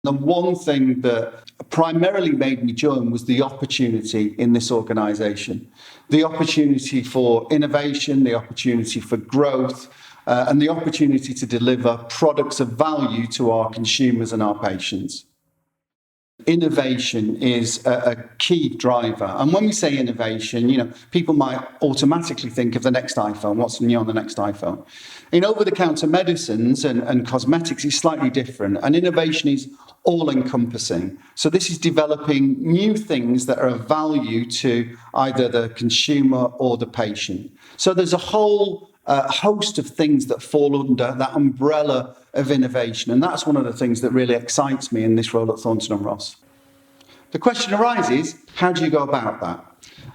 The one thing that primarily made me join was the opportunity in this organisation, the opportunity for innovation, the opportunity for growth, and the opportunity to deliver products of value to our consumers and our patients. Innovation is a key driver. And when we say innovation, people might automatically think of the next iPhone, what's new on the next iPhone. In over-the-counter medicines and cosmetics, it's slightly different. And innovation is all-encompassing. So this is developing new things that are of value to either the consumer or the patient. So there's a whole host of things that fall under that umbrella of innovation. And that's one of the things that really excites me in this role at Thonton Ross. The question arises, how do you go about that?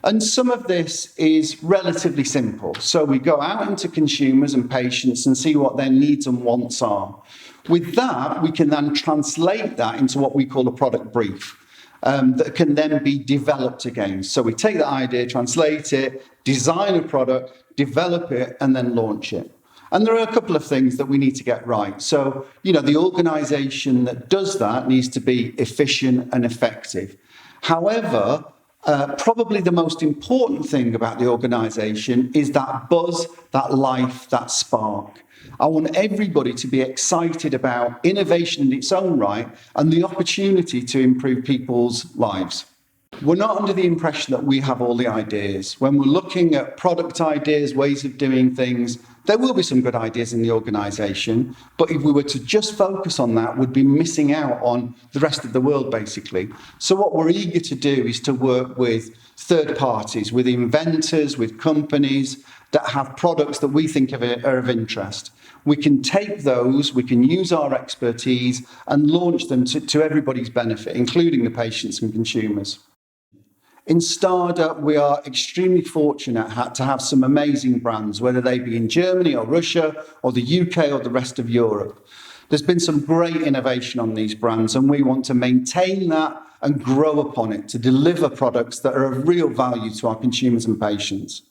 And some of this is relatively simple. So we go out into consumers and patients and see what their needs and wants are. With that, we can then translate that into what we call a product brief. That can then be developed again. So we take that idea, translate it, design a product, develop it, and then launch it. And there are a couple of things that we need to get right. So, the organisation that does that needs to be efficient and effective. However, probably the most important thing about the organisation is that buzz, that life, that spark. I want everybody to be excited about innovation in its own right and the opportunity to improve people's lives. We're not under the impression that we have all the ideas. When we're looking at product ideas, ways of doing things, there will be some good ideas in the organisation, but if we were to just focus on that, we'd be missing out on the rest of the world, basically. So what we're eager to do is to work with third parties, with inventors, with companies that have products that we think are of interest. We can take those, we can use our expertise and launch them to everybody's benefit, including the patients and consumers. In Stada, we are extremely fortunate to have some amazing brands, whether they be in Germany or Russia or the UK or the rest of Europe. There's been some great innovation on these brands, and we want to maintain that and grow upon it to deliver products that are of real value to our consumers and patients.